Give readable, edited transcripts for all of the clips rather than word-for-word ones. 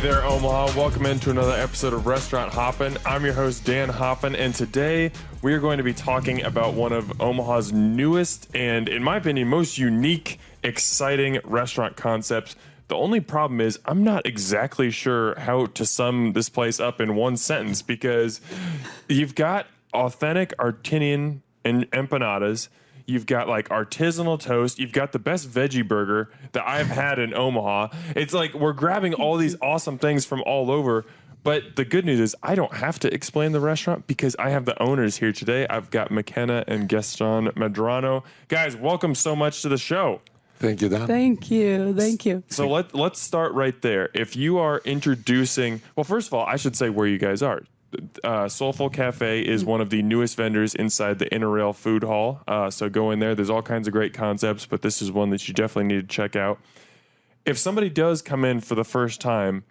there, Omaha. Welcome into another episode of Restaurant Hoppen. I'm your host, Dan Hoppen, and today we are going to be talking about one of Omaha's newest and, in my opinion, most unique, exciting restaurant concepts. The only problem is I'm not exactly sure how to sum this place up in one sentence because you've got authentic Argentinian empanadas. You've got like artisanal toast. You've got the best veggie burger that I've had in Omaha. It's like we're grabbing all these awesome things from all over. But the good news is I don't have to explain the restaurant because I have the owners here today. I've got McKenna and Gaston Medrano. Guys, welcome so much to the show. Thank you, Dan. Thank you. Thank you. So let's start right there. If you are introducing, well, first of all, I should say where you guys are. Solful Cafe is one of the newest vendors inside the Inner Rail Food Hall. So go in there. There's all kinds of great concepts, but this is one that you definitely need to check out. If somebody does come in for the first time,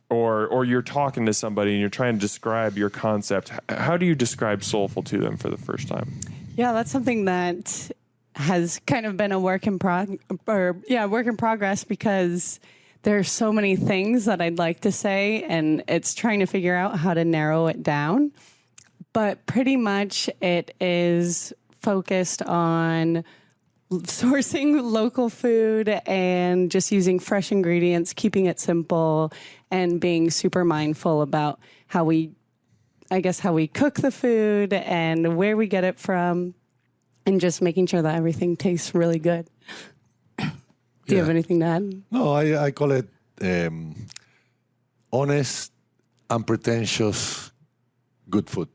or you're talking to somebody and you're trying to describe your concept, how do you describe Soulful to them for the first time? Yeah, that's something that has kind of been a work in progress because there's so many things that I'd like to say, and it's trying to figure out how to narrow it down. But pretty much it is focused on sourcing local food and just using fresh ingredients, keeping it simple, and being super mindful about how we cook the food and where we get it from, and just making sure that everything tastes really good. Do you have anything to add? No, I call it honest, unpretentious, good food.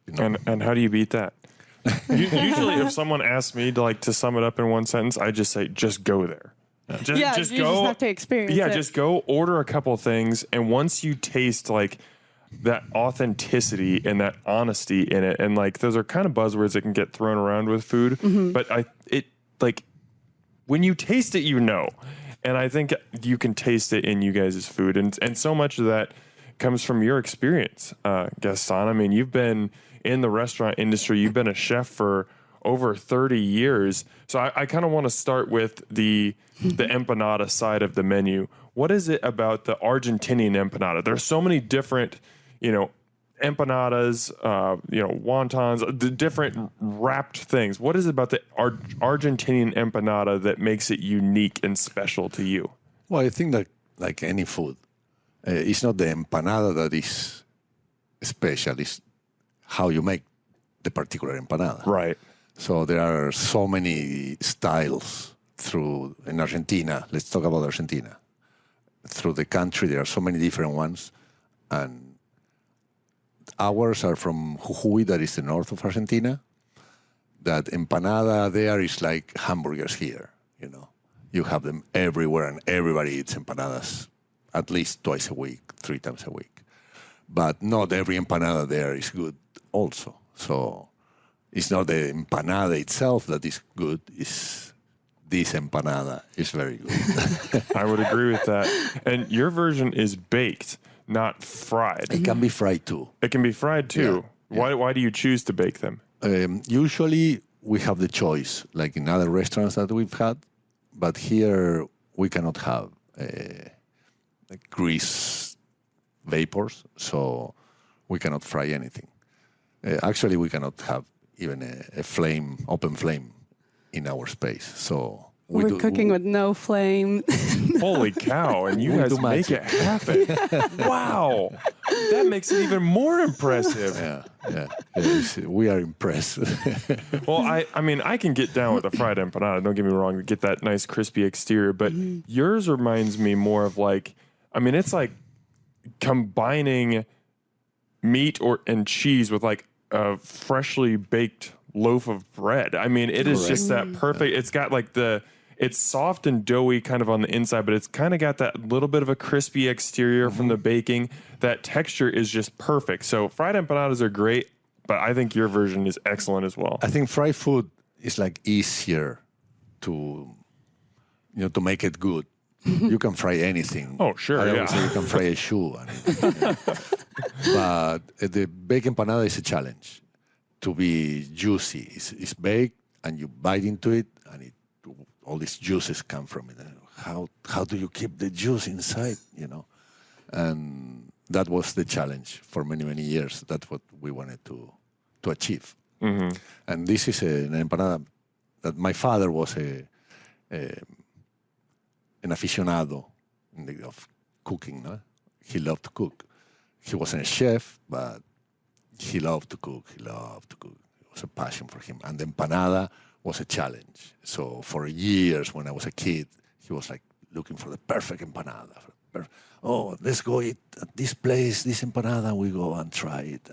You know? And how do you beat that? Usually, if someone asks me to sum it up in one sentence, I just say, just go there. Just go. Just have to experience it. Just go order a couple of things, and once you taste like that authenticity and that honesty in it, and like those are kind of buzzwords that can get thrown around with food, but when you taste it, you know. And I think you can taste it in you guys' food. And so much of that comes from your experience, Gaston. I mean, you've been in the restaurant industry. You've been a chef for over 30 years. So I kind of want to start with the empanada side of the menu. What is it about the Argentinian empanada? There's so many different, empanadas, wontons, the different wrapped things. What is it about the Argentinian empanada that makes it unique and special to you? Well, I think that like any food, it's not the empanada that is special. It's how you make the particular empanada. Right. So there are so many styles in Argentina. Let's talk about Argentina. Through the country, there are so many different ones. And ours are from Jujuy, that is the north of Argentina. That empanada there is like hamburgers here, You have them everywhere, and everybody eats empanadas at least twice a week, 3 times a week. But not every empanada there is good also. So it's not the empanada itself that is good, it's this empanada is very good. I would agree with that. And your version is baked, not fried. It can be fried too. It can be fried too. Yeah. Why do you choose to bake them? Usually we have the choice, like in other restaurants that we've had, but here we cannot have grease vapors, so we cannot fry anything. Actually, we cannot have even a open flame in our space. So we're cooking with no flame. Holy cow, and you guys make it happen. Wow. That makes it even more impressive. Yeah. We are impressed. Well, I mean, I can get down with a fried empanada, don't get me wrong, to get that nice crispy exterior, but yours reminds me more of it's like combining meat and cheese with like a freshly baked loaf of bread. I mean, it is just that perfect. It's got like it's soft and doughy kind of on the inside, but it's kind of got that little bit of a crispy exterior from the baking. That texture is just perfect. So fried empanadas are great, but I think your version is excellent as well. I think fried food is like easier to make it good. You can fry anything. Oh, sure. I always say you can fry a shoe. But the baked empanada is a challenge. To be juicy, it's baked and you bite into it, and all these juices come from it. how do you keep the juice inside, you know? And that was the challenge for many, many years. That's what we wanted to achieve. Mm-hmm. And this is an empanada that my father was an aficionado of cooking. No? He loved to cook. He wasn't a chef, but he loved to cook. He loved to cook. It was a passion for him. And the empanada was a challenge. So for years when I was a kid, he was like looking for the perfect empanada. Oh, let's go eat at this place, this empanada, we go and try it.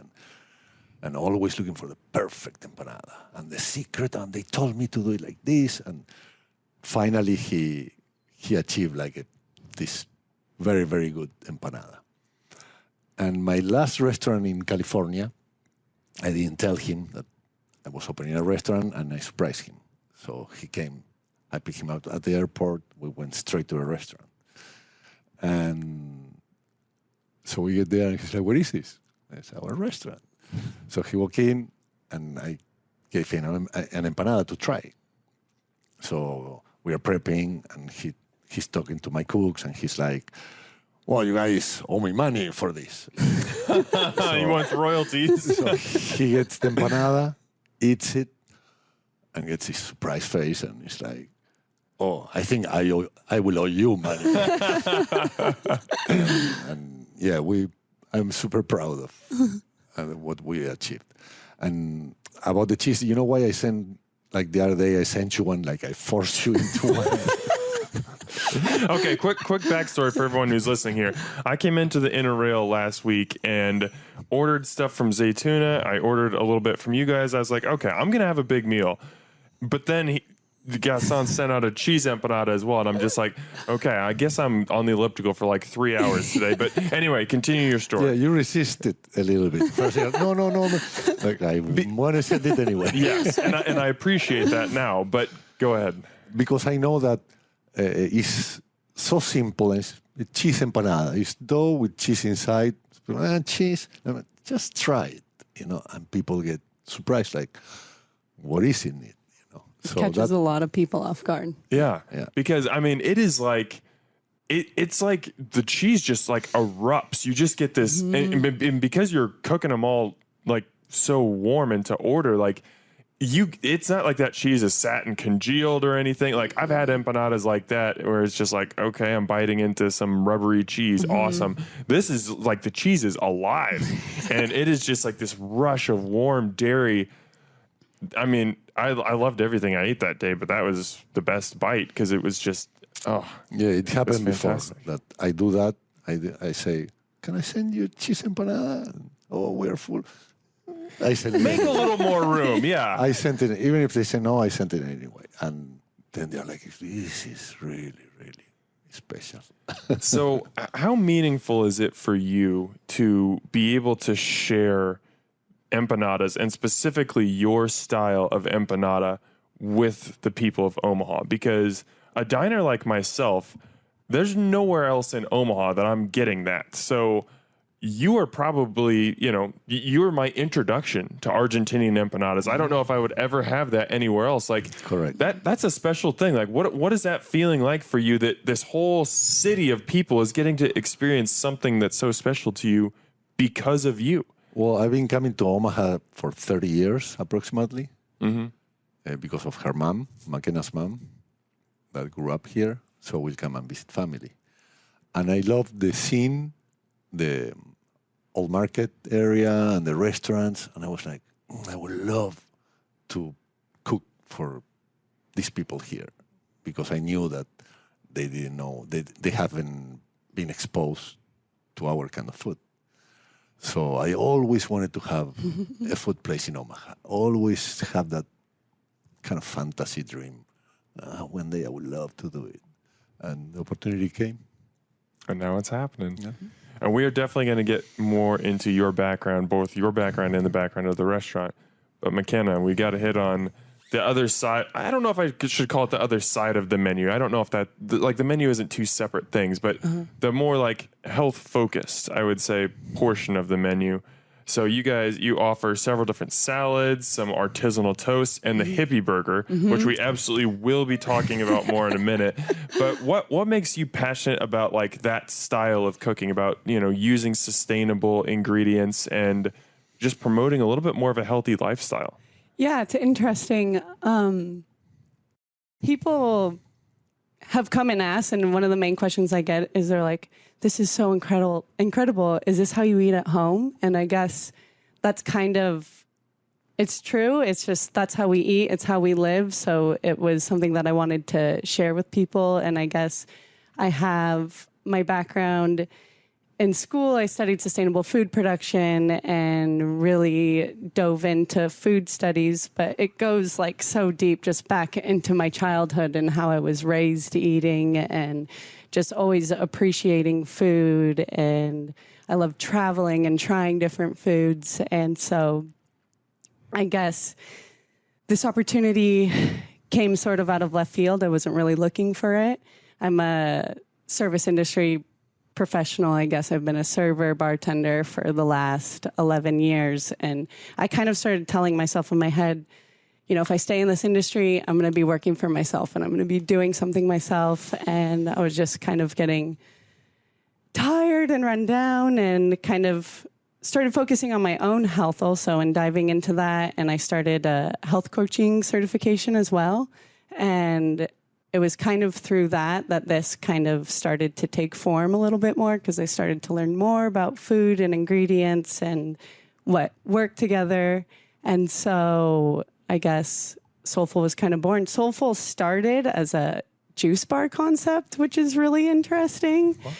And always looking for the perfect empanada. And the secret, and they told me to do it like this. And finally he achieved like this very, very good empanada. And my last restaurant in California, I didn't tell him that I was opening a restaurant, and I surprised him. So he came, I picked him up at the airport, we went straight to a restaurant. And so we get there, and he's like, what is this? It's our restaurant. So he walked in, and I gave him an empanada to try. So we are prepping, and he's talking to my cooks, and he's like, well, you guys owe me money for this. He wants royalties. So he gets the empanada, eats it, and gets his surprise face, and he's like, oh, I think I will owe you money. And yeah, I'm super proud of what we achieved. And about the cheese, you know why I sent, like the other day, I sent you one, like I forced you into one. Okay, quick backstory for everyone who's listening here. I came into the Inner Rail last week and ordered stuff from Zaytuna. I ordered a little bit from you guys. I was like, okay, I'm going to have a big meal. But then Gaston sent out a cheese empanada as well. And I'm just like, okay, I guess I'm on the elliptical for like 3 hours today. But anyway, continue your story. Yeah, you resisted a little bit. First, you're like, no. Like, I want to send it anyway. Yes, and I appreciate that now. But go ahead. Because I know that it's so simple. It's a cheese empanada. It's dough with cheese inside. Cheese. Just try it, you know. And people get surprised, like, what is in it? So catches a lot of people off guard. Yeah. Because I mean, it is like it's like the cheese just like erupts. You just get this, and because you're cooking them all like so warm and to order, like it's not like that cheese is sat and congealed or anything. Like I've had empanadas like that where it's just like, okay, I'm biting into some rubbery cheese. Awesome. This is like the cheese is alive, and it is just like this rush of warm dairy. I mean, I loved everything I ate that day, but that was the best bite because it was just, yeah, it happened before that I do that. I say, can I send you cheese empanada? Oh, we're full. I said, make a little more room. Yeah. I sent it, even if they say no, I sent it anyway. And then they're like, this is really, really special. So how meaningful is it for you to be able to share empanadas and specifically your style of empanada with the people of Omaha? Because a diner like myself, there's nowhere else in Omaha that I'm getting that. So you are probably, you're my introduction to Argentinian empanadas. I don't know if I would ever have that anywhere else. Like, correct. That's a special thing. Like, what is that feeling like for you that this whole city of people is getting to experience something that's so special to you because of you? Well, I've been coming to Omaha for 30 years, approximately, because of her mom, McKenna's mom, that grew up here. So we'll come and visit family. And I love the scene, the old market area and the restaurants. And I was like, I would love to cook for these people here, because I knew that they didn't know, they haven't been exposed to our kind of food. So I always wanted to have a food place in Omaha. Always have that kind of fantasy dream. One day I would love to do it. And the opportunity came. And now it's happening. Yeah. And we are definitely going to get more into your background, both your background and the background of the restaurant. But McKenna, we got to hit on the other side. I don't know if I should call it the other side of the menu. I don't know if that, like the menu isn't two separate things, but the more like health focused, I would say, portion of the menu. So you offer several different salads, some artisanal toast, and the hippie burger, which we absolutely will be talking about more in a minute. But what makes you passionate about like that style of cooking, about, using sustainable ingredients and just promoting a little bit more of a healthy lifestyle? Yeah, it's interesting. People have come and asked, and one of the main questions I get is they're like, this is so incredible. Is this how you eat at home? And I guess that's it's true. It's just, that's how we eat. It's how we live. So it was something that I wanted to share with people. And I guess I have my background in school. I studied sustainable food production and really dove into food studies, but it goes like so deep just back into my childhood and how I was raised eating and just always appreciating food. And I love traveling and trying different foods. And so I guess this opportunity came sort of out of left field. I wasn't really looking for it. I'm a service industry professional. I guess I've been a server, bartender for the last 11 years. And I kind of started telling myself in my head, if I stay in this industry, I'm going to be working for myself and I'm going to be doing something myself. And I was just kind of getting tired and run down and kind of started focusing on my own health also and diving into that. And I started a health coaching certification as well. And it was kind of through that this kind of started to take form a little bit more, because I started to learn more about food and ingredients and what worked together. And so I guess Solful was kind of born. Solful started as a juice bar concept, which is really interesting. Wow.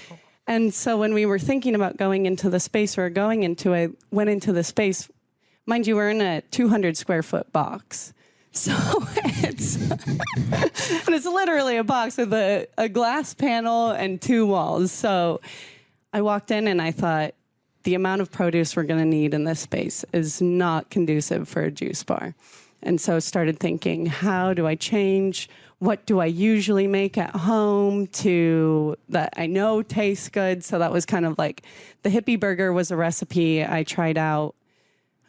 And so when we were thinking about going into the space I went into the space. Mind you, we're in a 200 square foot box. So it's literally a box with a glass panel and 2 walls. So I walked in and I thought, the amount of produce we're going to need in this space is not conducive for a juice bar. And so started thinking, how do I change? What do I usually make at home that I know tastes good? So that was kind of like the hippie burger was a recipe I tried out,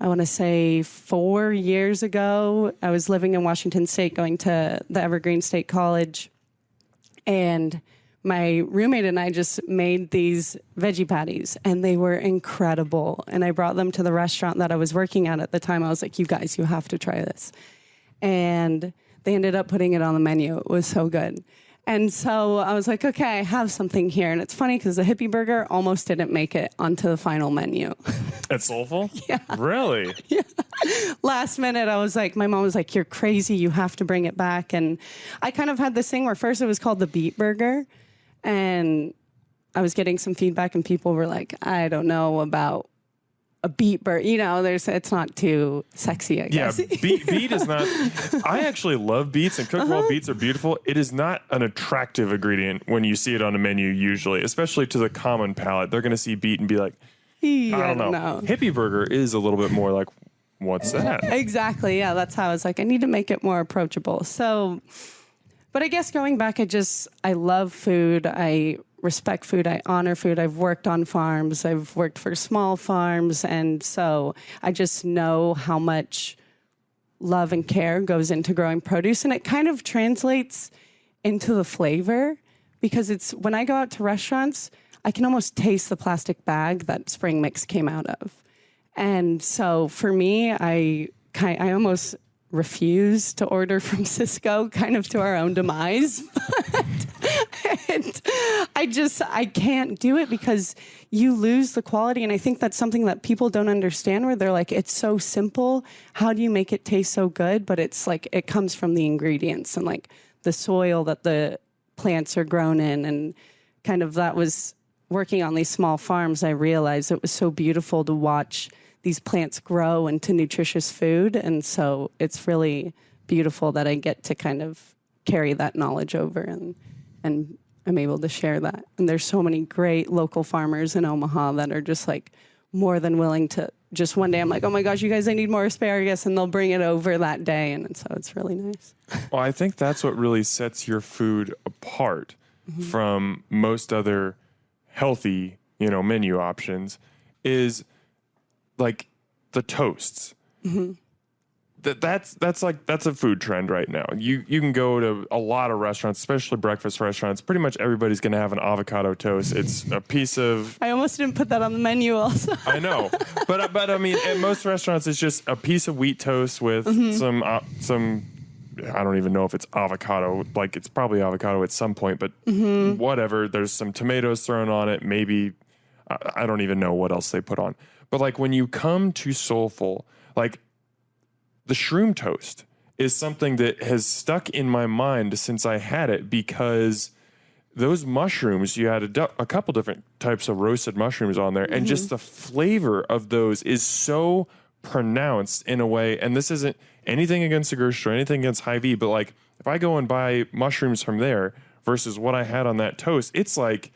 I want to say 4 years ago. I was living in Washington State, going to the Evergreen State College. And my roommate and I just made these veggie patties, and they were incredible. And I brought them to the restaurant that I was working at the time. I was like, you guys, you have to try this. And they ended up putting it on the menu. It was so good. And so I was like, okay, I have something here. And it's funny because the hippie burger almost didn't make it onto the final menu. At Soulful? Yeah. Really? Yeah. Last minute, I was like, my mom was like, you're crazy. You have to bring it back. And I kind of had this thing where first it was called the beet burger. And I was getting some feedback and people were like, I don't know about a beet burger. It's not too sexy, I guess. Yeah, beet is not. I actually love beets and cook well. Beets are beautiful. It is not an attractive ingredient when you see it on a menu usually, especially to the common palate. They're going to see beet and be like, I don't know. Hippie burger is a little bit more like, what's that? Exactly. Yeah, that's how I was like, I need to make it more approachable. So, but I guess going back, I love food. I respect food. I honor food. I've worked on farms. I've worked for small farms. And so I just know how much love and care goes into growing produce. And it kind of translates into the flavor, because when I go out to restaurants, I can almost taste the plastic bag that spring mix came out of. And so for me, I almost refuse to order from Cisco, kind of to our own demise. And I can't do it because you lose the quality. And I think that's something that people don't understand, where they're like, it's so simple. How do you make it taste so good? But it's like, it comes from the ingredients and like the soil that the plants are grown in. And kind of that was working on these small farms. I realized it was so beautiful to watch these plants grow into nutritious food. And so it's really beautiful that I get to kind of carry that knowledge over and I'm able to share that. And there's so many great local farmers in Omaha that are just like more than willing to just one day I'm like, oh my gosh, you guys, I need more asparagus. And they'll bring it over that day. And so it's really nice. Well, I think that's what really sets your food apart from most other healthy, menu options is like the toasts. That's a food trend right now. You can go to a lot of restaurants, especially breakfast restaurants. Pretty much everybody's going to have an avocado toast. It's a piece of. I almost didn't put that on the menu. Also, I know, but I mean, at most restaurants, it's just a piece of wheat toast with some. I don't even know if it's avocado. Like it's probably avocado at some point, but whatever. There's some tomatoes thrown on it. Maybe I don't even know what else they put on. But like when you come to Soulful, like. The shroom toast is something that has stuck in my mind since I had it because those mushrooms, you had a couple different types of roasted mushrooms on there, and just the flavor of those is so pronounced in a way. And this isn't anything against the grocery store, anything against Hy-Vee, but like if I go and buy mushrooms from there versus what I had on that toast, it's like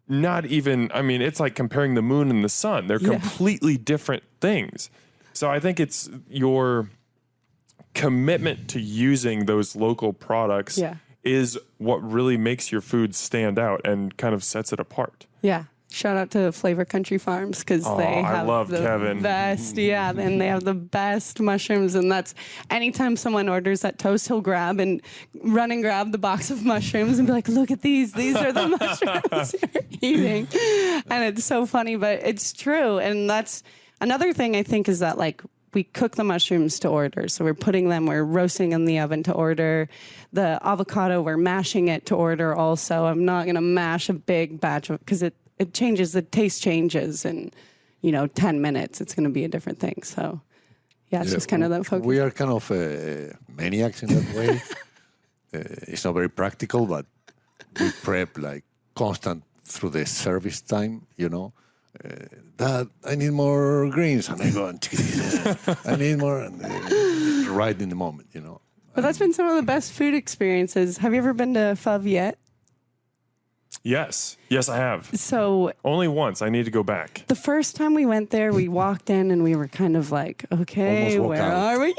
not even, I mean, it's like comparing the moon and the sun. They're completely different things. So I think it's your commitment to using those local products is what really makes your food stand out and kind of sets it apart. Yeah. Shout out to Flavor Country Farms because they have the best, and they have the best mushrooms. And that's anytime someone orders that toast, he'll grab and run and grab the box of mushrooms and be like, look at these. These are the mushrooms you're eating. And it's so funny, but it's true. And that's another thing I think is that like, we cook the mushrooms to order. So we're roasting in the oven to order. The avocado, we're mashing it to order also. I'm not going to mash a big batch because it changes, the taste changes in, 10 minutes. It's going to be a different thing. So it's just kind of that focus. We are kind of maniacs in that way. It's not very practical, but we prep like constant through the service time, Dad, I need more greens. And I go, I need more. And right in the moment, But that's been some of the best food experiences. Have you ever been to Fav yet? Yes, I have. So only once. I need to go back. The first time we went there, we walked in and we were kind of like, okay, where are we?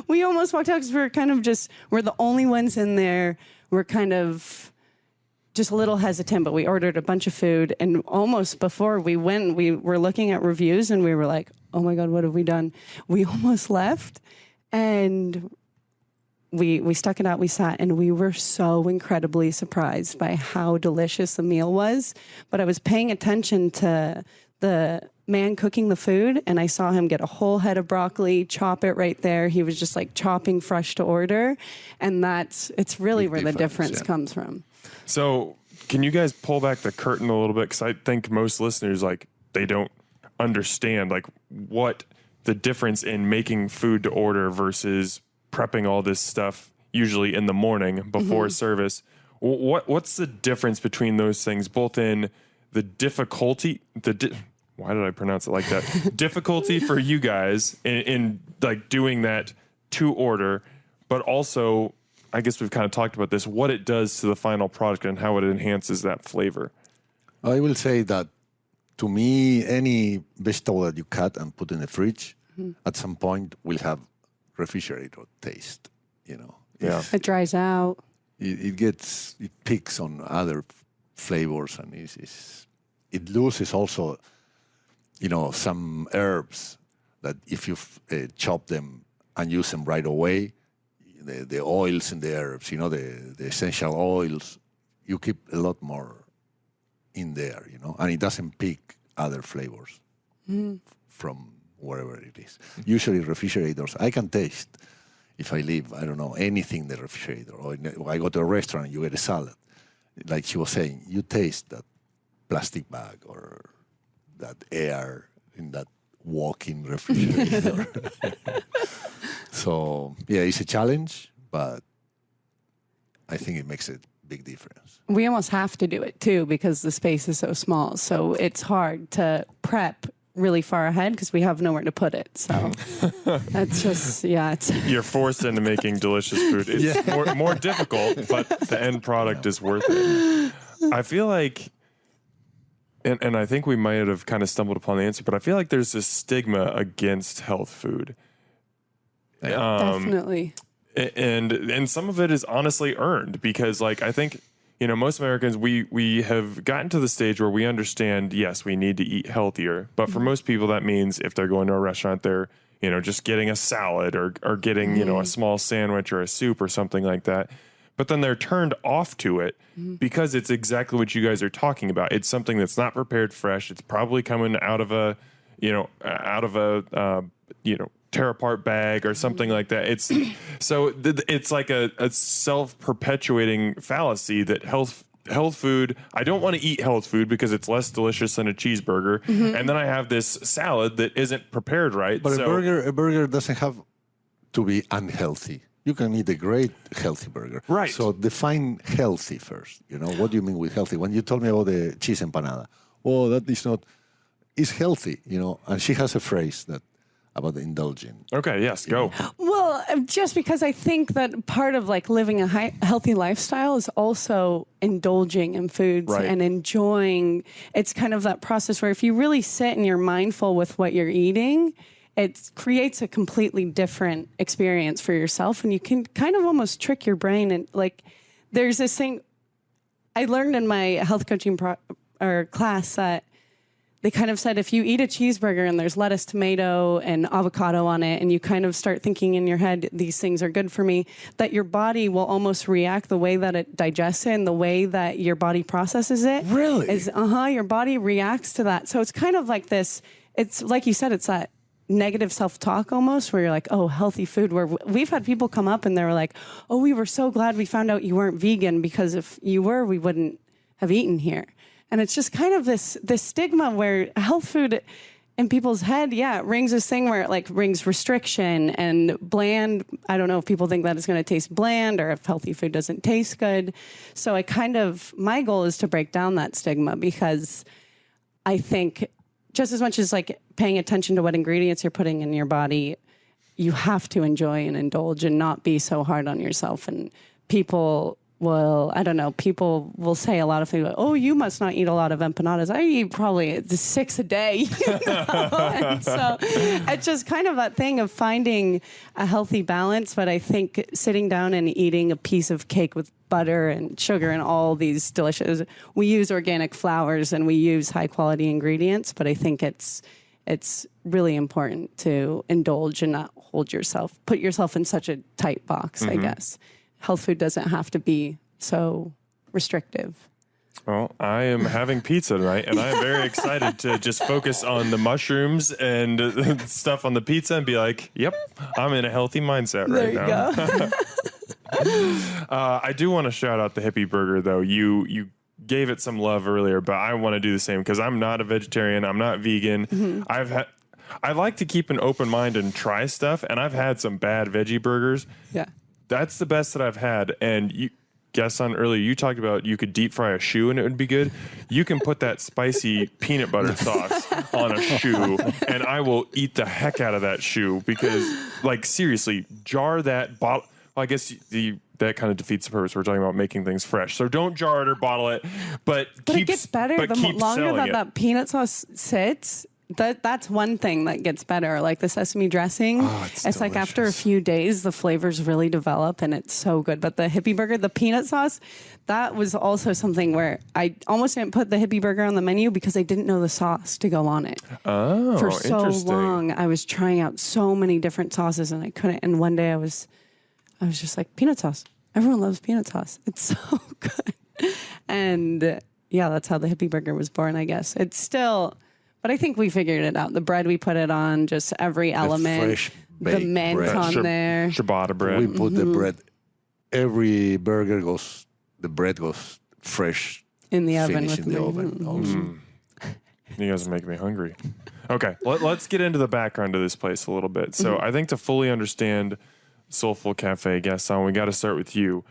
We almost walked out because we were kind of we're the only ones in there. We're kind of just a little hesitant, but we ordered a bunch of food. And almost before we went, we were looking at reviews and we were like, oh my God, what have we done? We almost left and we stuck it out. We sat and we were so incredibly surprised by how delicious the meal was. But I was paying attention to the man cooking the food and I saw him get a whole head of broccoli, chop it right there. He was just like chopping fresh to order. And it's really where the difference comes from. So can you guys pull back the curtain a little bit? Because I think most listeners, like, they don't understand, like, what the difference in making food to order versus prepping all this stuff usually in the morning before service. What's the difference between those things, both in the difficulty, why did I pronounce it like that? Difficulty for you guys in like doing that to order, but also, I guess we've kind of talked about this, what it does to the final product and how it enhances that flavor. I will say that to me, any vegetable that you cut and put in the fridge at some point will have refrigerator taste, Yeah. It dries out. It picks on other flavors and it loses also, some herbs that if you chop them and use them right away, the oils and the herbs, the essential oils, you keep a lot more in there, and it doesn't pick other flavors from wherever it is. Usually refrigerators, I can taste if I leave, I don't know, anything in the refrigerator, or I go to a restaurant and you get a salad. Like she was saying, you taste that plastic bag or that air in that walk-in refrigerator. So, it's a challenge, but I think it makes a big difference. We almost have to do it, too, because the space is so small. So it's hard to prep really far ahead because we have nowhere to put it. So that's just, You're forced into making delicious food. It's more difficult, but the end product is worth it. I feel like, and I think we might have kind of stumbled upon the answer, but I feel like there's this stigma against health food. Definitely. And some of it is honestly earned because, like, I think, most Americans, we have gotten to the stage where we understand, yes, we need to eat healthier. But for most people, that means if they're going to a restaurant, they're, just getting a salad or getting, a small sandwich or a soup or something like that. But then they're turned off to it because it's exactly what you guys are talking about. It's something that's not prepared fresh. It's probably coming out of a tear apart bag or something like that. It's it's like a self-perpetuating fallacy that health food, I don't want to eat health food because it's less delicious than a cheeseburger. And then I have this salad that isn't prepared right. But a burger doesn't have to be unhealthy. You can eat a great healthy burger. Right. So define healthy first. What do you mean with healthy? When you told me about the cheese empanada, that is not, it's healthy, and she has a phrase that about indulging. Okay, yes, go. Well, just because I think that part of like living a healthy lifestyle is also indulging in foods and enjoying. It's kind of that process where if you really sit and you're mindful with what you're eating, it creates a completely different experience for yourself, and you can kind of almost trick your brain. And like, there's this thing I learned in my health coaching class that they kind of said if you eat a cheeseburger and there's lettuce, tomato, and avocado on it, and you kind of start thinking in your head, these things are good for me, that your body will almost react the way that it digests it and the way that your body processes it. Really? Your body reacts to that. So it's kind of like this, it's like you said, it's that negative self-talk almost where you're like, oh, healthy food, where we've had people come up and they were like, oh, we were so glad we found out you weren't vegan because if you were, we wouldn't have eaten here. And it's just kind of this stigma where health food in people's head, it rings this thing where it like rings restriction and bland. I don't know if people think that it's going to taste bland or if healthy food doesn't taste good. So my goal is to break down that stigma because I think just as much as like paying attention to what ingredients you're putting in your body, you have to enjoy and indulge and not be so hard on yourself. And people will say a lot of things like, oh, you must not eat a lot of empanadas. I eat probably 6 a day. And so it's just kind of that thing of finding a healthy balance. But I think sitting down and eating a piece of cake with butter and sugar and all these delicious, we use organic flours and we use high quality ingredients. But I think it's really important to indulge and not put yourself in such a tight box, I guess. Health food doesn't have to be so restrictive. Well, I am having pizza tonight, and I am very excited to just focus on the mushrooms and stuff on the pizza and be like, yep, I'm in a healthy mindset right now. There you go. I do want to shout out the hippie burger, though. You gave it some love earlier, but I want to do the same because I'm not a vegetarian. I'm not vegan. I like to keep an open mind and try stuff, and I've had some bad veggie burgers. Yeah. That's the best that I've had. And you earlier, you talked about you could deep fry a shoe and it would be good. You can put that spicy peanut butter sauce on a shoe and I will eat the heck out of that shoe because, like, seriously, jar that bottle. Well, I guess that kind of defeats the purpose. We're talking about making things fresh. So don't jar it or bottle it. But it gets better the longer that peanut sauce sits. That's one thing that gets better, like the sesame dressing. Oh, it's like after a few days, the flavors really develop and it's so good. But the hippie burger, the peanut sauce, that was also something where I almost didn't put the hippie burger on the menu because I didn't know the sauce to go on it. Oh, for so long, I was trying out so many different sauces and I couldn't. And one day I was just like, peanut sauce. Everyone loves peanut sauce. It's so good. And that's how the hippie burger was born, I guess. It's still... But I think we figured it out. The bread we put it on, just every element, fresh the mint bread. on there. Ciabatta bread. We put the bread. Every burger the bread goes fresh in the oven. Finished in the oven. Also. You guys are making me hungry. Okay, let's get into the background of this place a little bit. So I think to fully understand Solful Cafe, Gaston, we got to start with you.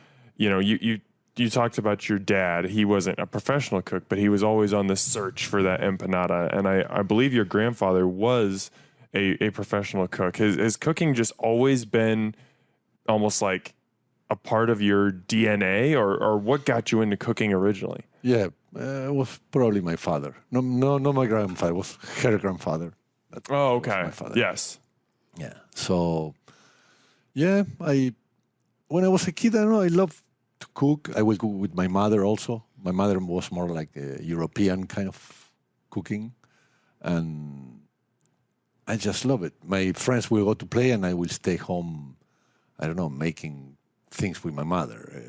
You talked about your dad. He wasn't a professional cook, but he was always on the search for that empanada. And I believe your grandfather was a professional cook. Has cooking just always been almost like a part of your DNA, or what got you into cooking originally? Yeah, it was probably my father. No, my grandfather. It was her grandfather. Oh, okay. My father. Yes. Yeah. So, when I was a kid, I don't know, I loved to cook. I will cook with my mother also. My mother was more like a European kind of cooking. And I just love it. My friends will go to play and I will stay home, I don't know, making things with my mother,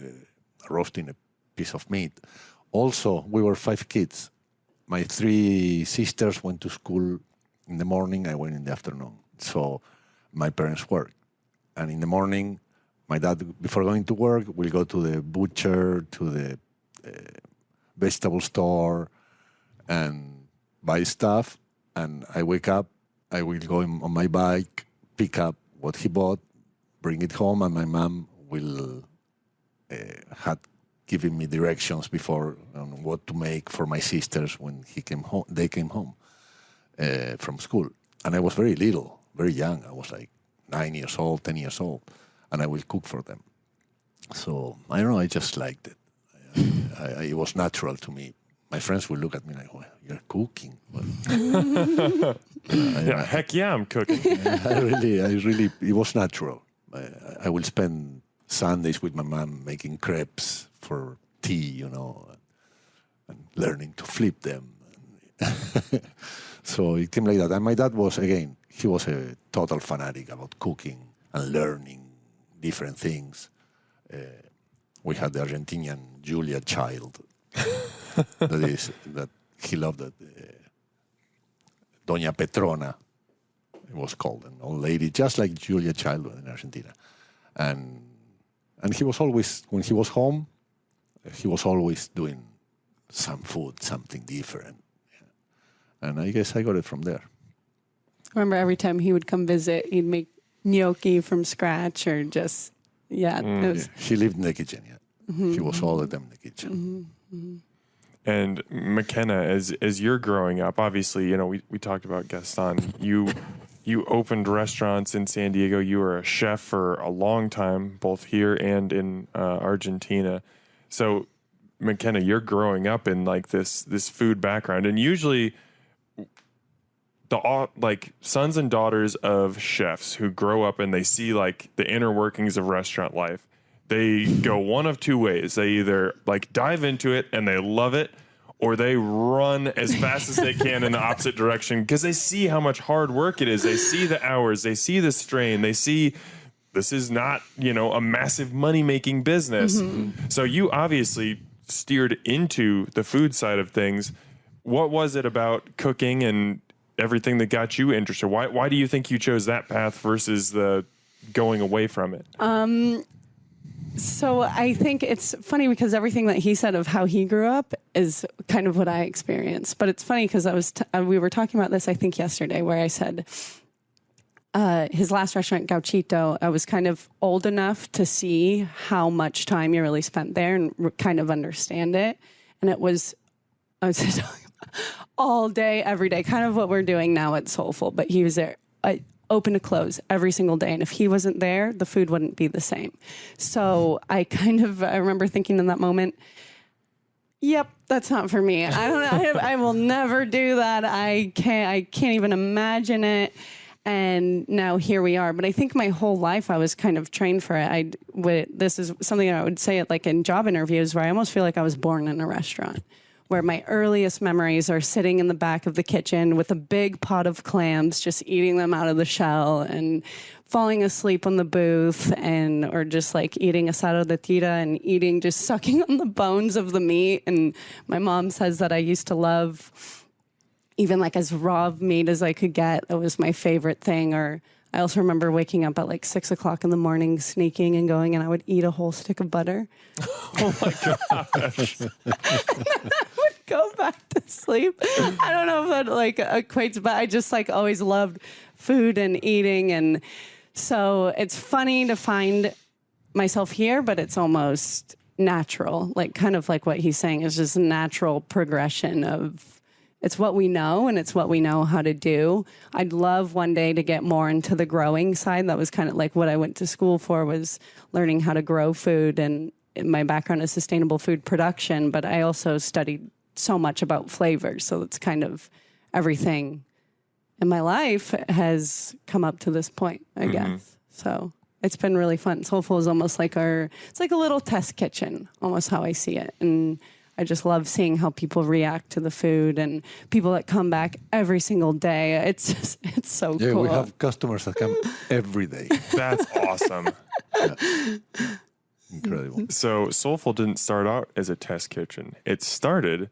roasting a piece of meat. Also, we were 5 kids. My 3 sisters went to school in the morning, I went in the afternoon. So my parents worked. And in the morning, my dad, before going to work, will go to the butcher, to the vegetable store, and buy stuff. And I wake up, I will go on my bike, pick up what he bought, bring it home, and my mom will had given me directions before on what to make for my sisters when he came home. They came home from school, and I was very little, very young. I was like 9 years old, 10 years old, and I will cook for them. So I don't know. I just liked it. It was natural to me. My friends will look at me like, well, "You're cooking." Well, heck yeah, I'm cooking. I really, it was natural. I will spend Sundays with my mom making crepes for tea, you know, and learning to flip them. So it came like that. And my dad was, again, he was a total fanatic about cooking and learning different things. We had the Argentinian Julia child. that he loved that. Doña Petrona, it was called, an old lady, just like Julia Child in Argentina. And he was always, when he was home, he was always doing some food, something different. Yeah. And I guess I got it from there. I remember every time he would come visit, he'd make gnocchi from scratch or just, It was... He lived in the kitchen, yeah. Mm-hmm. He was all the time in the kitchen. Mm-hmm. Mm-hmm. And McKenna, as you're growing up, obviously, you know, we talked about Gaston. You opened restaurants in San Diego. You were a chef for a long time, both here and in Argentina. So, McKenna, you're growing up in like this food background, and usually, like sons and daughters of chefs who grow up and they see like the inner workings of restaurant life. They go one of two ways. They either like dive into it and they love it, or they run as fast as they can in the opposite direction because they see how much hard work it is. They see the hours, they see the strain, they see this is not, you know, a massive money-making business. Mm-hmm. So you obviously steered into the food side of things. What was it about cooking and everything that got you interested? Why do you think you chose that path versus the going away from it? So I think it's funny because everything that he said of how he grew up is kind of what I experienced. But it's funny because we were talking about this, I think, yesterday, where I said his last restaurant, Gauchito, I was kind of old enough to see how much time you really spent there and kind of understand it. And I was talking about all day, every day, kind of what we're doing now at Soulful. But he was there. Open to close every single day. And if he wasn't there, the food wouldn't be the same. So I remember thinking in that moment, yep, that's not for me. I don't know. I will never do that. I can't even imagine it. And now here we are. But I think my whole life I was kind of trained for it. This is something I would say like in job interviews where I almost feel like I was born in a restaurant, where my earliest memories are sitting in the back of the kitchen with a big pot of clams, just eating them out of the shell and falling asleep on the booth or just like eating asado de tira and just sucking on the bones of the meat. And my mom says that I used to love even like as raw meat as I could get. That was my favorite thing. Or I also remember waking up at like 6 o'clock in the morning, sneaking and going, and I would eat a whole stick of butter. Oh my gosh. Go back to sleep. I don't know if that like equates, but I just like always loved food and eating. And so it's funny to find myself here, but it's almost natural, like kind of like what he's saying is just natural progression of it's what we know and it's what we know how to do. I'd love one day to get more into the growing side. That was kind of like what I went to school for, was learning how to grow food. And my background is sustainable food production, but I also studied so much about flavors. So it's kind of everything in my life has come up to this point, I guess. So it's been really fun. Soulful is almost like it's like a little test kitchen, almost how I see it. And I just love seeing how people react to the food and people that come back every single day. It's so cool. Yeah, we have customers that come every day. That's awesome. Yeah. Incredible. So Soulful didn't start out as a test kitchen. It started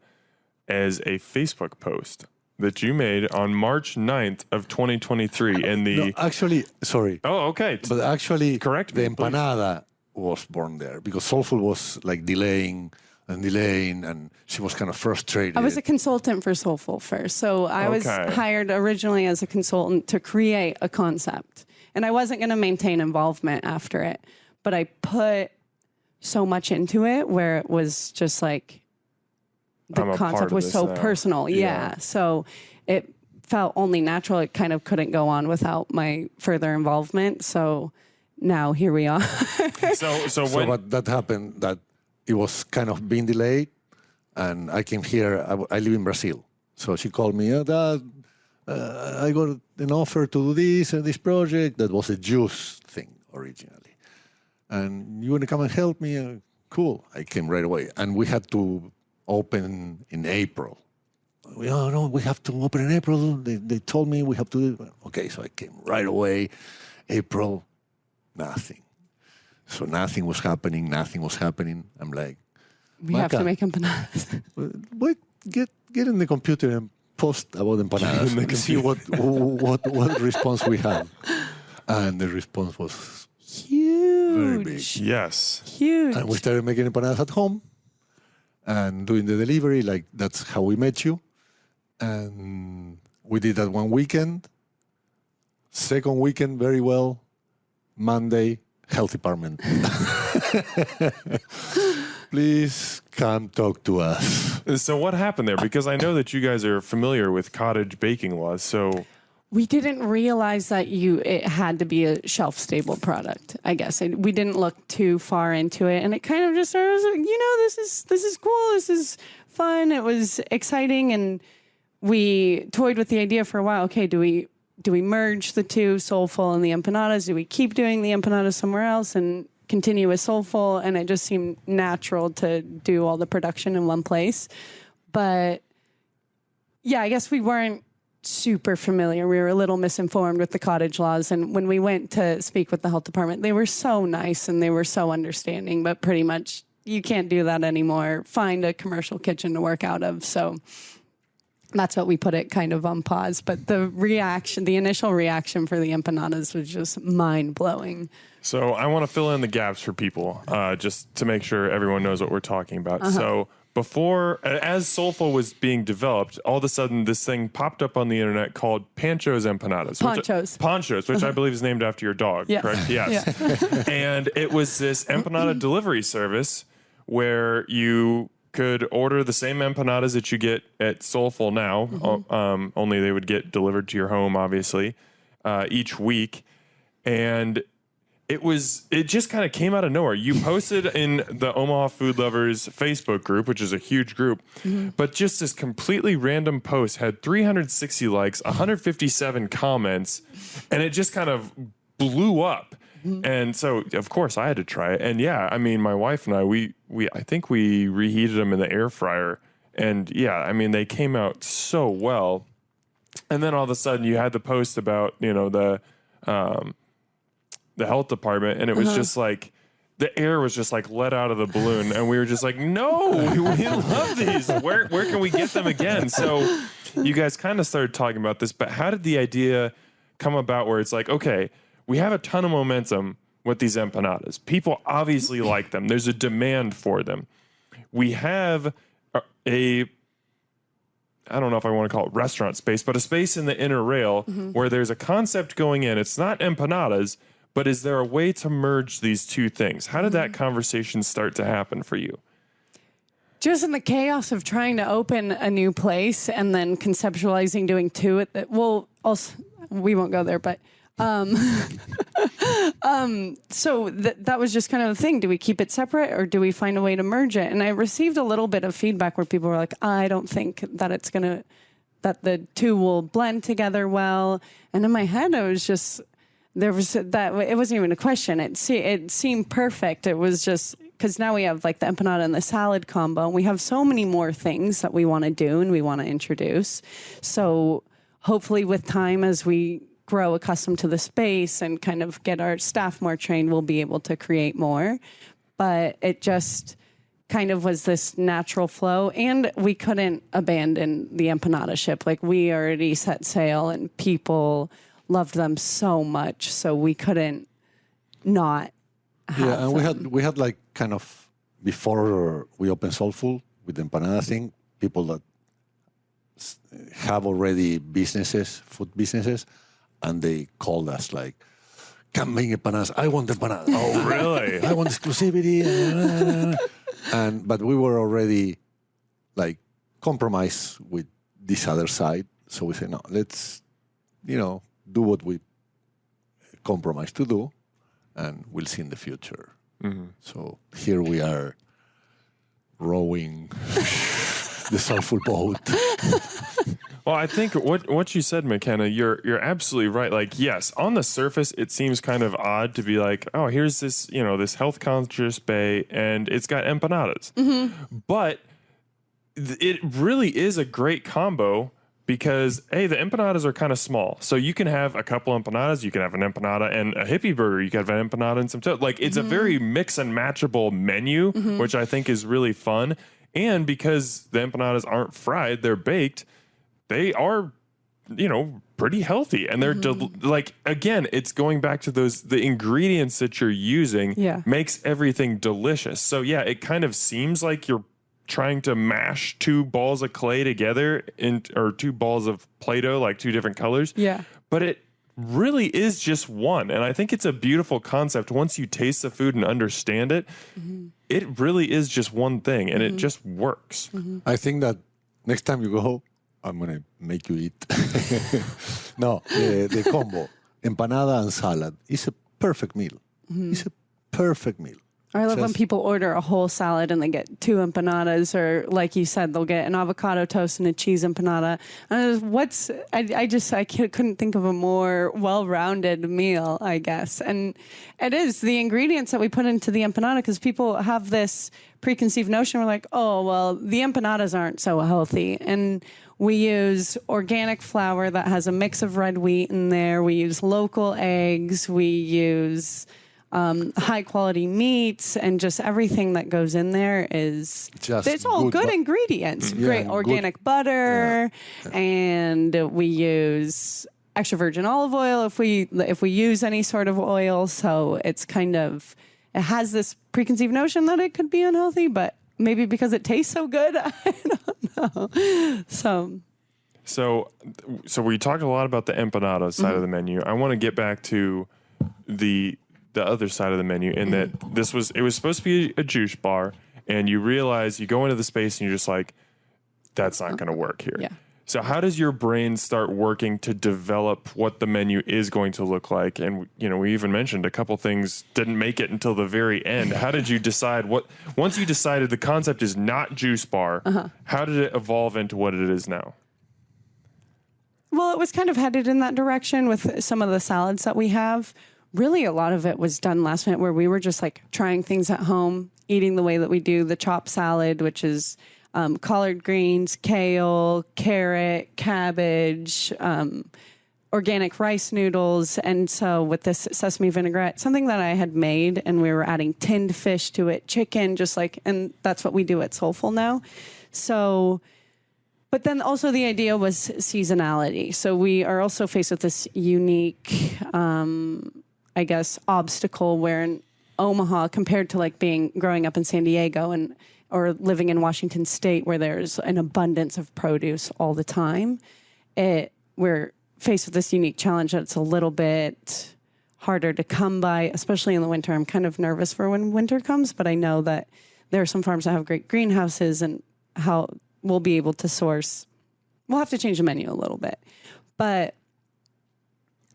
as a Facebook post that you made on March 9th of 2023. And No, actually, sorry. Oh, okay. But actually, Correct the me, please. empanada was born there because Soulful was like delaying, and she was kind of frustrated. I was a consultant for Soulful first. So I was Okay. hired originally as a consultant to create a concept. And I wasn't going to maintain involvement after it. But I put so much into it where it was just like the I'm a part concept of was this so now. personal. Yeah. So it felt only natural. It kind of couldn't go on without my further involvement. So now here we are. So So when what that happened, that it was kind of being delayed, and I came here. I live in Brazil, so she called me. Dad, I got an offer to do this and this project. That was a juice thing originally, and you want to come and help me? Cool. I came right away, and we had to open in April. No, we have to open in April. They told me we have to do it. Okay, so I came right away. April, nothing. So nothing was happening. I'm like, We have to Maca, make empanadas. wait, get in the computer and post about empanadas and see what response we have. And the response was Huge. very big. yes. Huge. And we started making empanadas at home and doing the delivery. Like, that's how we met you. And we did that one weekend. Second weekend, very well. Monday, health department. Please come talk to us. So what happened there? Because I know that you guys are familiar with cottage baking laws. So We didn't realize that it had to be a shelf-stable product, I guess. We didn't look too far into it, and it kind of just started, this is cool, this is fun, it was exciting, and we toyed with the idea for a while. Okay, do we merge the two, Soulful and the empanadas? Do we keep doing the empanadas somewhere else and continue with Soulful? And it just seemed natural to do all the production in one place. But yeah, I guess we weren't super familiar. We were a little misinformed with the cottage laws. And when we went to speak with the health department, they were so nice and they were so understanding, but pretty much you can't do that anymore. Find a commercial kitchen to work out of. So that's what we put it kind of on pause. But the initial reaction for the empanadas was just mind blowing. So I want to fill in the gaps for people, just to make sure everyone knows what we're talking about. So before, as Soulful was being developed, all of a sudden this thing popped up on the internet called Pancho's Empanadas. Ponchos, which I believe is named after your dog, correct? Yes. Yeah. And it was this empanada delivery service where you could order the same empanadas that you get at Soulful now, only they would get delivered to your home, obviously, each week. And it just kind of came out of nowhere. You posted in the Omaha Food Lovers Facebook group, which is a huge group, but just this completely random post had 360 likes, 157 comments, and it just kind of blew up. And so, of course, I had to try it. And yeah, I mean, my wife and I think we reheated them in the air fryer. And yeah, I mean, they came out so well. And then all of a sudden you had the post about, the health department, and it was just like the air was just like let out of the balloon, and we were just like, no, we love these. Where can we get them again? So you guys kind of started talking about this, but how did the idea come about where it's like, okay, we have a ton of momentum with these empanadas. People obviously like them. There's a demand for them. We have I don't know if I want to call it restaurant space, but a space in the inner rail where there's a concept going in. It's not empanadas, but is there a way to merge these two things? How did that conversation start to happen for you? Just in the chaos of trying to open a new place and then conceptualizing doing two at the, well, also, we won't go there, but so that was just kind of the thing. Do we keep it separate or do we find a way to merge it? And I received a little bit of feedback where people were like, I don't think that that the two will blend together well. And in my head, I was just, there was that. It wasn't even a question. It seemed perfect. It was just because now we have like the empanada and the salad combo. And we have so many more things that we want to do and we want to introduce. So hopefully, with time, as we grow accustomed to the space and kind of get our staff more trained, we'll be able to create more. But it just kind of was this natural flow, and we couldn't abandon the empanada ship. Like, we already set sail and people loved them so much, so we couldn't not have and them. we had like kind of, before we opened Soulful with the empanada thing, people that have already businesses, food businesses, and they called us like, "Come bring empanadas. I want empanadas." Oh, really? I want exclusivity. But we were already like compromised with this other side. So we said, no, let's, do what we compromised to do, and we'll see in the future. Mm-hmm. So here we are rowing the soulful boat. Well, I think what you said, McKenna, you're absolutely right. Like, yes, on the surface, it seems kind of odd to be like, oh, here's this, this health conscious bay, and it's got empanadas. Mm-hmm. But it really is a great combo because, hey, the empanadas are kind of small. So you can have a couple empanadas, you can have an empanada and a hippie burger, you can have an empanada and some toast. Like, it's a very mix and matchable menu, which I think is really fun. And because the empanadas aren't fried, they're baked, they are, pretty healthy. And they're like, again, it's going back to the ingredients that you're using makes everything delicious. So yeah, it kind of seems like you're trying to mash two balls of clay together or two balls of Play-Doh, like two different colors. Yeah. But it really is just one. And I think it's a beautiful concept. Once you taste the food and understand it, it really is just one thing and it just works. I think that next time you go, I'm going to make you eat. No, the combo, empanada and salad, is a perfect meal. It's a perfect meal. I love when people order a whole salad and they get two empanadas, or like you said, they'll get an avocado toast and a cheese empanada. I couldn't think of a more well-rounded meal, I guess. And it is the ingredients that we put into the empanada, because people have this preconceived notion. We're like, oh, well, the empanadas aren't so healthy. And we use organic flour that has a mix of red wheat in there. We use local eggs. We use high quality meats, and just everything that goes in there is it's all good ingredients. Great organic butter, and we use extra virgin olive oil if we use any sort of oil. So it's kind of, it has this preconceived notion that it could be unhealthy, but maybe because it tastes so good, I don't know. So we talked a lot about the empanada side of the menu. I want to get back to the other side of the menu, in that it was supposed to be a juice bar, and you realize, you go into the space and you're just like, that's not going to work here. Yeah. So how does your brain start working to develop what the menu is going to look like? And, we even mentioned a couple things didn't make it until the very end. How did you decide once you decided the concept is not juice bar, how did it evolve into what it is now? Well, it was kind of headed in that direction with some of the salads that we have. Really, a lot of it was done last minute, where we were just like trying things at home, eating the way that we do the chopped salad, which is collard greens, kale, carrot, cabbage, organic rice noodles. And so with this sesame vinaigrette, something that I had made, and we were adding tinned fish to it, chicken, and that's what we do at Soulful now. So, but then also the idea was seasonality. So we are also faced with this unique obstacle where in Omaha, compared to like growing up in San Diego or living in Washington State, where there's an abundance of produce all the time, we're faced with this unique challenge that it's a little bit harder to come by, especially in the winter. I'm kind of nervous for when winter comes, but I know that there are some farms that have great greenhouses, and how we'll be able to source. We'll have to change the menu a little bit, but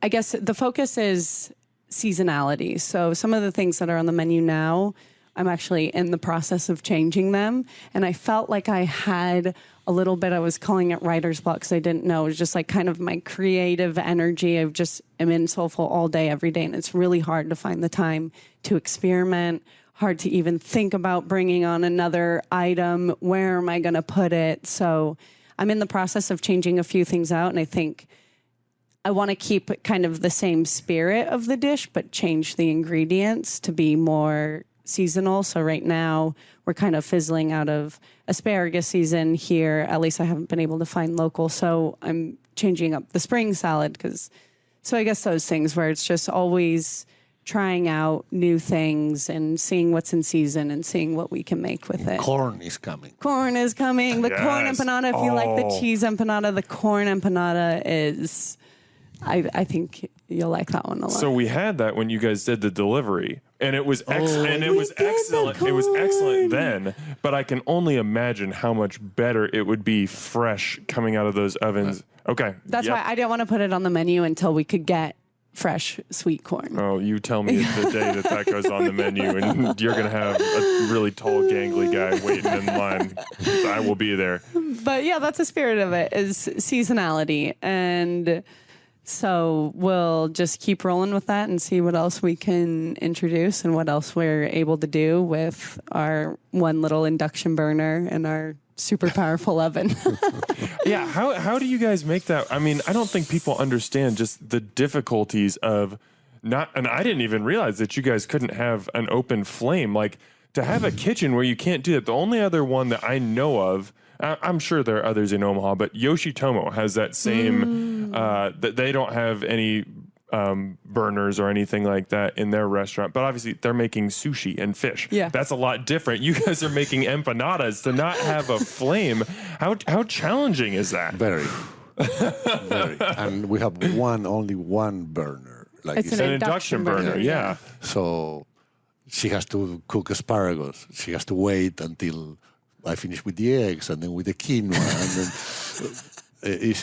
I guess the focus is seasonality. So some of the things that are on the menu now, I'm actually in the process of changing them. And I felt like I had a little bit. I was calling it writer's block because I didn't know. It was just like kind of my creative energy. I just am in Soulful all day, every day. And it's really hard to find the time to experiment, hard to even think about bringing on another item. Where am I going to put it? So I'm in the process of changing a few things out. And I think I want to keep kind of the same spirit of the dish, but change the ingredients to be more seasonal. So right now we're kind of fizzling out of asparagus season here. At least I haven't been able to find local. So I'm changing up the spring salad so I guess those things where it's just always trying out new things and seeing what's in season and seeing what we can make with it. Corn is coming. Corn is coming. The corn Yes. empanada, if you like the cheese empanada, the corn empanada is, I think you'll like that one a lot. So we had that when you guys did the delivery, and it was excellent. It was excellent then. But I can only imagine how much better it would be fresh coming out of those ovens. Okay, That's why I didn't want to put it on the menu until we could get fresh sweet corn. Oh, you tell me the day that goes on the menu, and you're gonna have a really tall, gangly guy waiting in line. I will be there. But yeah, that's the spirit of it, is seasonality. And so we'll just keep rolling with that and see what else we can introduce and what else we're able to do with our one little induction burner and our super powerful oven. Yeah, how do you guys make that? I mean, I don't think people understand just the difficulties of not, and I didn't even realize that you guys couldn't have an open flame. Like, to have a kitchen where you can't do that. The only other one that I know of, I'm sure there are others in Omaha, but Yoshitomo has that same, that they don't have any burners or anything like that in their restaurant, but obviously they're making sushi and fish. Yeah. That's a lot different. You guys are making empanadas. To not have a flame, how challenging is that? Very. Very. And we have only one burner. Like It's you an said. Induction burner, yeah. So she has to cook asparagus. She has to wait until I finish with the eggs and then with the quinoa. And then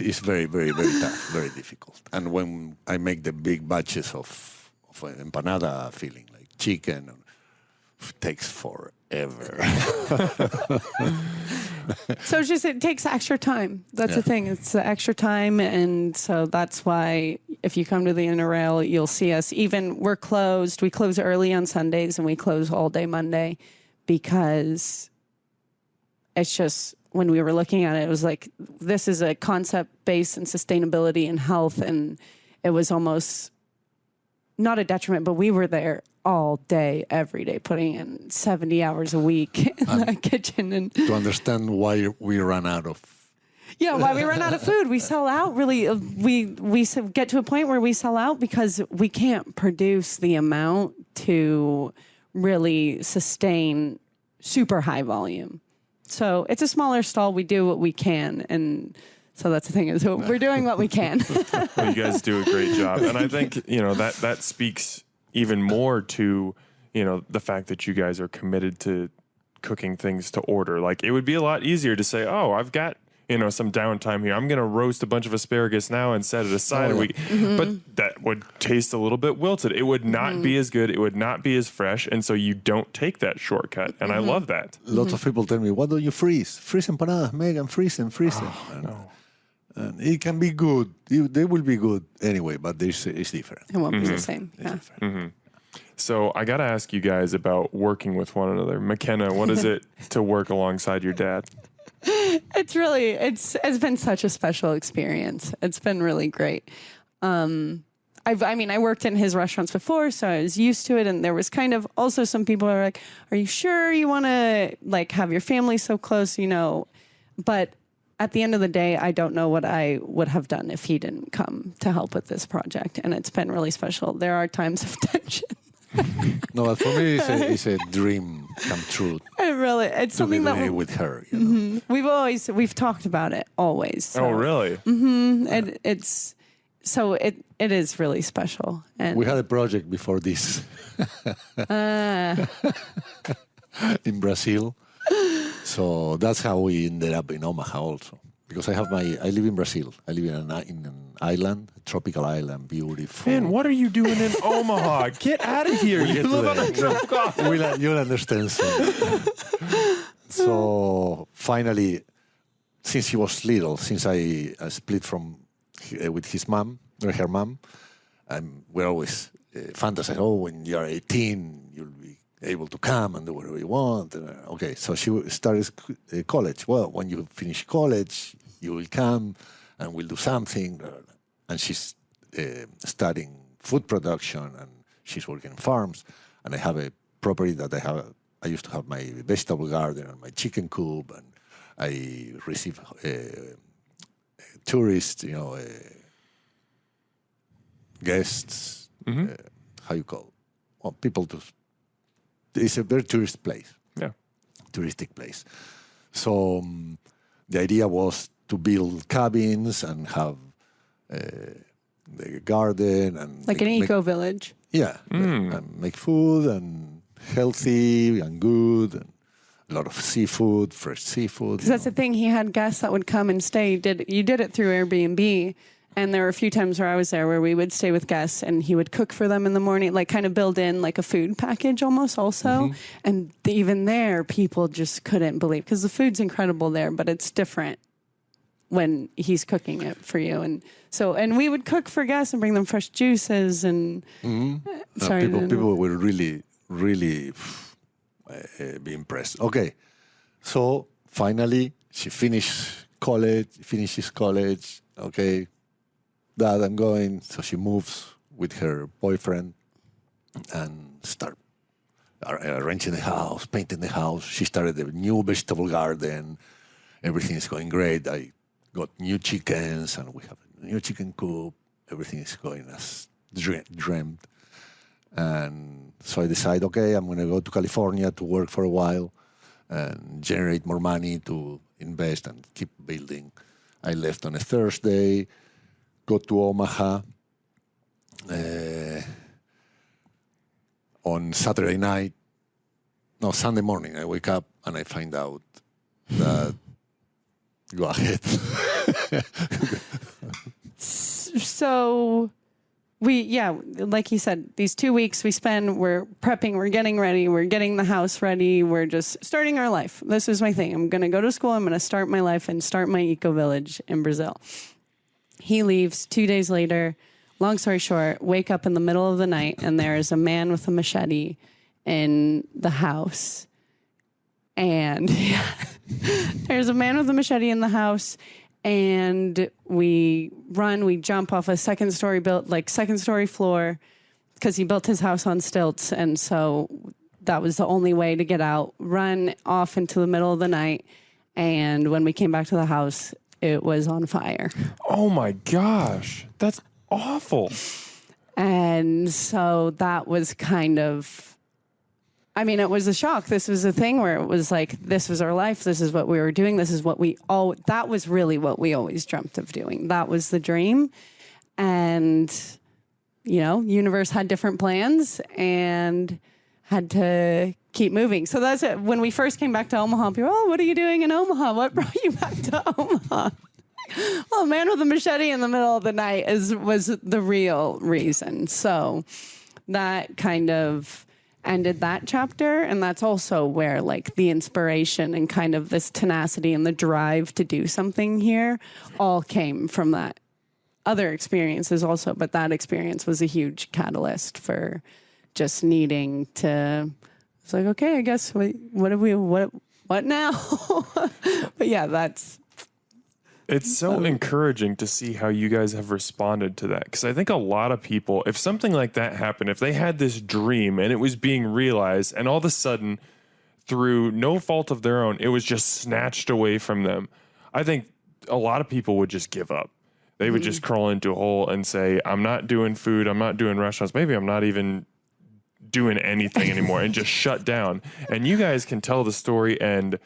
it's very, very, very tough, very difficult. And when I make the big batches of empanada filling, like chicken, it takes forever. So it's just, it takes extra time. That's the thing. It's the extra time. And so that's why if you come to the Inner Rail, you'll see us. Even we're closed. We close early on Sundays and we close all day Monday because it's just, when we were looking at it, it was like, this is a concept based in sustainability and health. And it was almost not a detriment, but we were there all day, every day, putting in 70 hours a week in that kitchen. And to understand why we run out of. yeah, why we run out of food. We sell out really. We get to a point where we sell out because we can't produce the amount to really sustain super high volume. So it's a smaller stall. We do what we can. And so that's the thing, is we're doing what we can. Well, you guys do a great job. And I think, that speaks even more to, the fact that you guys are committed to cooking things to order. Like, it would be a lot easier to say, oh, I've got, some downtime here. I'm going to roast a bunch of asparagus now and set it aside a week. But that would taste a little bit wilted. It would not be as good. It would not be as fresh. And so you don't take that shortcut. And I love that. Lots of people tell me, why don't you freeze? Freeze empanadas, Megan, freeze them. And it can be good. They will be good anyway, but it's different. It won't be the same. Yeah. So I got to ask you guys about working with one another. McKenna, what is it to work alongside your dad? It's been such a special experience. It's been really great. I worked in his restaurants before, so I was used to it. And there was kind of also some people who are like, are you sure you want to have your family so close, But at the end of the day, I don't know what I would have done if he didn't come to help with this project. And it's been really special. There are times of tension. No, but for me, it's a dream come true. It's to something be that doing it with her. we've talked about it always. So. Oh, really? It is really special. And We had a project before this in Brazil. So that's how we ended up in Omaha also. Because I live in Brazil. I live in an island, a tropical island, beautiful. Man, what are you doing in Omaha? Get out of here. You live on a tropical island. You'll understand soon. So finally, since he was little, since I split from with his mom, or her mom, we're always fantasize. Oh, when you're 18, you'll be able to come and do whatever you want. And, okay, so she started college. Well, when you finish college, you will come and we'll do something. And she's studying food production, and she's working in farms. And I have a property that I used to have my vegetable garden and my chicken coop, and I receive tourists, guests, how you call, well, people to. It's a very touristic place. So the idea was to build cabins and have the garden and like an eco-village. Yeah, and make food and healthy and good, and a lot of seafood, fresh seafood. Because that's the thing. He had guests that would come and stay. You did it through Airbnb. And there were a few times where I was there where we would stay with guests and he would cook for them in the morning, like kind of build in like a food package almost also. And even there, people just couldn't believe, because the food's incredible there, but it's different when he's cooking it for you. And so, and we would cook for guests and bring them fresh juices and people were really, really be impressed. Okay. So finally she finishes college. Okay. Dad, I'm going. So she moves with her boyfriend and start arranging the house, painting the house. She started a new vegetable garden. Everything is going great. I got new chickens, and we have a new chicken coop. Everything is going as dreamed. And so I decided, okay, I'm going to go to California to work for a while and generate more money to invest and keep building. I left on a Thursday. Go to Omaha on Saturday night. No, Sunday morning. I wake up and I find out that. Go ahead. So like he said, these 2 weeks we're prepping, we're getting ready, we're getting the house ready, we're just starting our life. This is my thing. I'm going to go to school. I'm going to start my life and start my eco-village in Brazil. He leaves 2 days later. Long story short, wake up in the middle of the night and there's a man with a machete in the house. And there's a man with a machete in the house, and we jump off a second story floor, because he built his house on stilts. And so that was the only way to get out, run off into the middle of the night. And when we came back to the house, it was on fire. Oh my gosh, that's awful. And so that was kind of, it was a shock. This was a thing where it was like, this was our life. This is what we were doing. This is what that was really what we always dreamt of doing. That was the dream. And, universe had different plans and had to keep moving. So that's it. When we first came back to Omaha, people were, what are you doing in Omaha? What brought you back to Omaha? Well, a man with a machete in the middle of the night was the real reason. So that kind of ended that chapter. And that's also where like the inspiration and kind of this tenacity and the drive to do something here all came from that. Other experiences also, but that experience was a huge catalyst for just needing to. It's like, okay, I guess what now? But yeah, it's so encouraging to see how you guys have responded to that. Because I think a lot of people, if something like that happened, if they had this dream and it was being realized, and all of a sudden, through no fault of their own, it was just snatched away from them, I think a lot of people would just give up. They would just crawl into a hole and say, I'm not doing food, I'm not doing restaurants, maybe I'm not even doing anything anymore, and just shut down. And you guys can tell the story and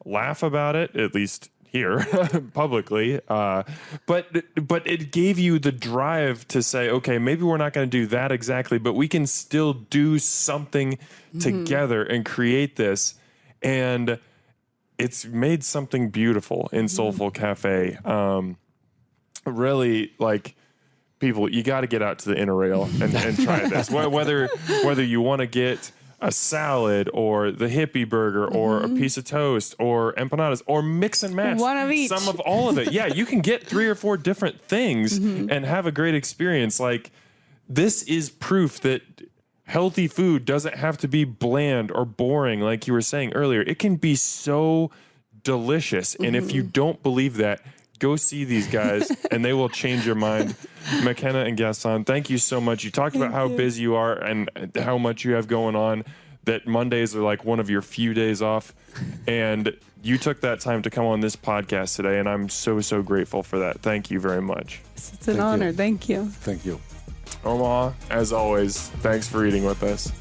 laugh about it, at least here publicly. But it gave you the drive to say, okay, maybe we're not going to do that exactly, but we can still do something together and create this. And it's made something beautiful in Solful Cafe. Really, like, people, you got to get out to the Interrail and try this. Whether you want to get a salad or the hippie burger or a piece of toast or empanadas or mix and match One of each. some of all of it. Yeah, you can get 3 or 4 different things and have a great experience. Like, this is proof that healthy food doesn't have to be bland or boring, like you were saying earlier. It can be so delicious. And if you don't believe that, go see these guys and they will change your mind. McKenna and Gaston, thank you so much. You talked about how busy you are and how much you have going on, that Mondays are like one of your few days off. And you took that time to come on this podcast today, and I'm so, so grateful for that. Thank you very much. It's an honor. Thank you. Thank you. Omaha, as always, thanks for eating with us.